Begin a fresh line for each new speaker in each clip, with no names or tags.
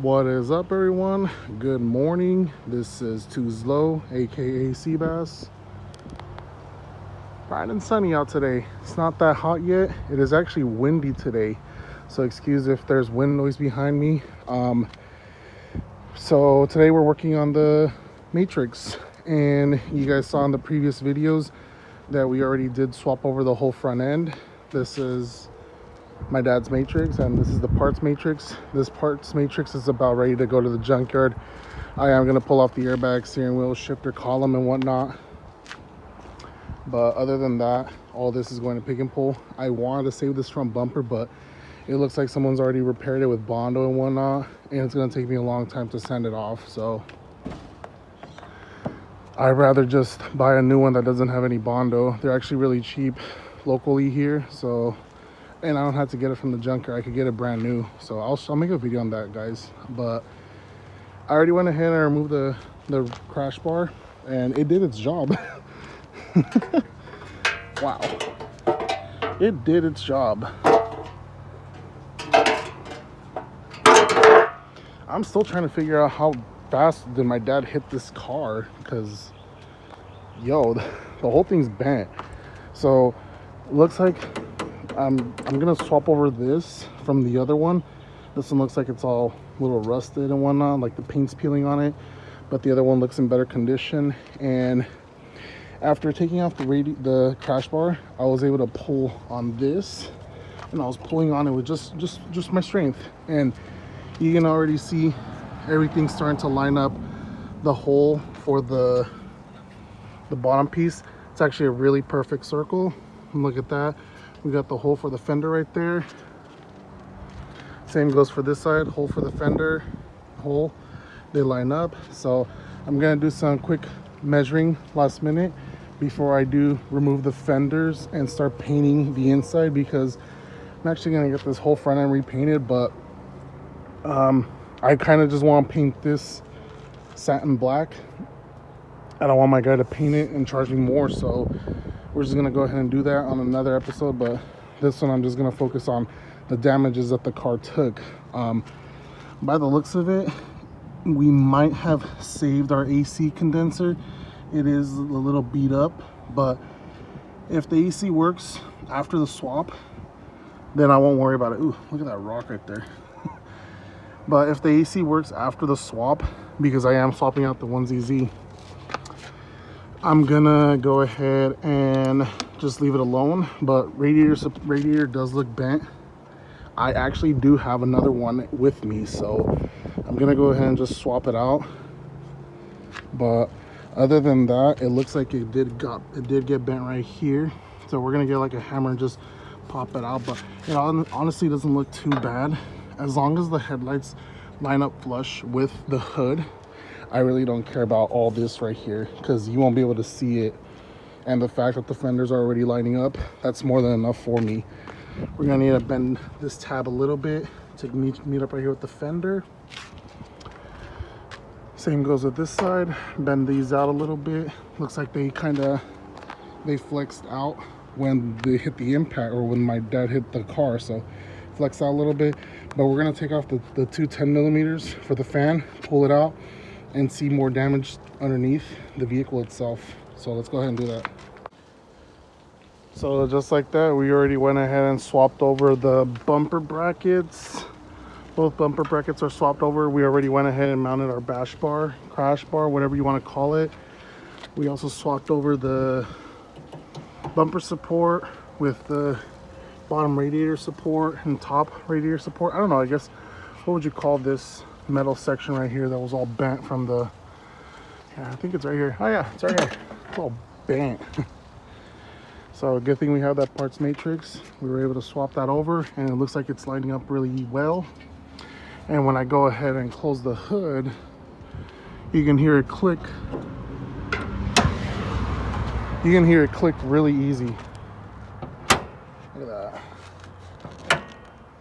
What is up, everyone? Good morning. This is Tuzlo, aka Seabass. Bright and sunny out today. It's not that hot yet. It is actually windy today, so excuse if there's wind noise behind me. So today we're working on the Matrix, and you guys saw in the previous videos that we already did swap over the whole front end. This is my dad's Matrix, and this is the parts Matrix. This parts Matrix is about ready to go to the junkyard. I am going to pull off the airbag, steering wheel, shifter column, and whatnot. But other than that, all this is going to pick and pull. I wanted to save this front bumper, but it looks like someone's already repaired it with Bondo and whatnot, and it's going to take me a long time to send it off. So I'd rather just buy a new one that doesn't have any Bondo. They're actually really cheap locally here, so, and I don't have to get it from the junkyard. I could get it brand new. So I'll make a video on that, guys. But I already went ahead and removed the crash bar, and it did its job. Wow, it did its job. I'm still trying to figure out how fast did my dad hit this car, because yo, the whole thing's bent. So looks like I'm gonna swap over this from the other one. This one looks like it's all a little rusted and whatnot, like the paint's peeling on it, but the other one looks in better condition. And after taking off the crash bar, I was able to pull on this, and I was pulling on it with just my strength, and you can already see everything starting to line up. The hole for the bottom piece, it's actually a really perfect circle. And look at that, we got the hole for the fender right there. Same goes for this side, hole for the fender, hole, they line up. So I'm gonna do some quick measuring last minute before I do remove the fenders and start painting the inside, because I'm actually gonna get this whole front end repainted. But I kind of just want to paint this satin black. I don't want my guy to paint it and charge me more, so we're just gonna go ahead and do that on another episode. But this one I'm just gonna focus on the damages that the car took. By the looks of it, we might have saved our AC condenser. It is a little beat up, but if the AC works after the swap, then I won't worry about it. Ooh, look at that rock right there. But if the AC works after the swap, because I am swapping out the 1ZZ, I'm gonna go ahead and just leave it alone. But radiator does look bent. I actually do have another one with me, so I'm gonna go ahead and just swap it out. But other than that, it looks like it did get bent right here. So we're gonna get like a hammer and just pop it out. But it honestly doesn't look too bad. As long as the headlights line up flush with the hood, I really don't care about all this right here, because you won't be able to see it. And the fact that the fenders are already lining up, that's more than enough for me. We're gonna need to bend this tab a little bit to meet up right here with the fender. Same goes with this side. Bend these out a little bit. Looks like they flexed out when they hit the impact, or when my dad hit the car, so flex out a little bit. But we're gonna take off the two 10mm for the fan, pull it out, and see more damage underneath the vehicle itself. So let's go ahead and do that. So just like that, we already went ahead and swapped over the bumper brackets. Both bumper brackets are swapped over. We already went ahead and mounted our bash bar, crash bar, whatever you want to call it. We also swapped over the bumper support with the bottom radiator support and top radiator support. I don't know, I guess, what would you call this metal section right here that was all bent from the, yeah, I think it's right here. Oh yeah, it's right here. It's all bent. So good thing we have that parts Matrix. We were able to swap that over, and it looks like it's lining up really well. And when I go ahead and close the hood, you can hear it click. You can hear it click really easy. Look at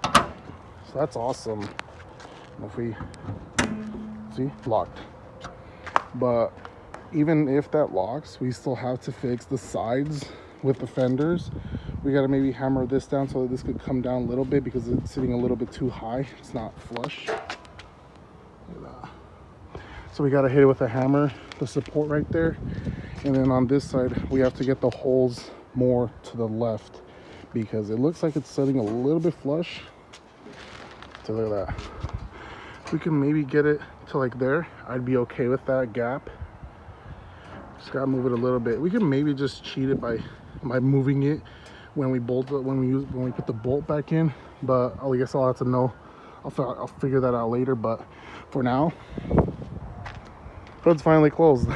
that. So that's awesome. If we see, locked. But even if that locks, we still have to fix the sides with the fenders. We got to maybe hammer this down so that this could come down a little bit, because it's sitting a little bit too high. It's not flush. So we got to hit it with a hammer, the support right there. And then on this side, we have to get the holes more to the left because it looks like it's setting a little bit flush. So look at that. If we can maybe get it to like there, I'd be okay with that gap. Just gotta move it a little bit. We can maybe just cheat it by moving it when we bolt it, when we put the bolt back in. But I guess I'll have to know. I'll figure that out later. But for now, hood's finally closed.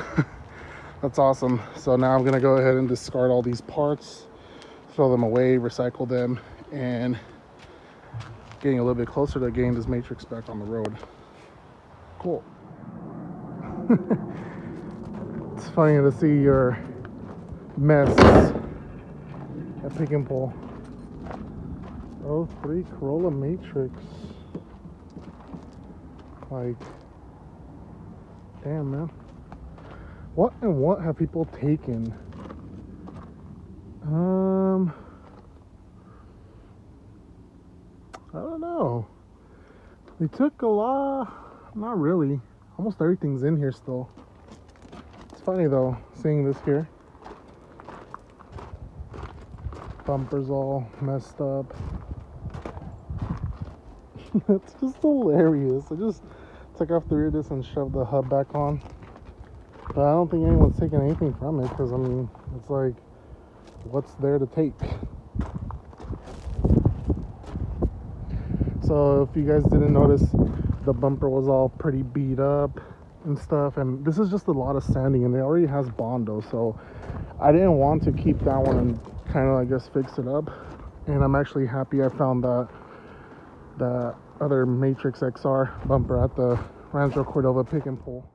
That's awesome. So now I'm gonna go ahead and discard all these parts, throw them away, recycle them, and getting a little bit closer to getting this Matrix back on the road. Cool. It's funny to see your mess at Pick and Pull. 03 Corolla Matrix. Like, damn, man. What and what have people taken? I don't know. They took a lot. Not really. Almost everything's in here still. It's funny though, seeing this here. Bumper's all messed up. It's just hilarious. I just took off the rear disc and shoved the hub back on. But I don't think anyone's taking anything from it because, I mean, it's like, what's there to take? So if you guys didn't notice, the bumper was all pretty beat up and stuff, and this is just a lot of sanding, and it already has Bondo, so I didn't want to keep that one and kind of, I guess, fix it up. And I'm actually happy I found that other Matrix XR bumper at the Rancho Cordova Pick and Pull.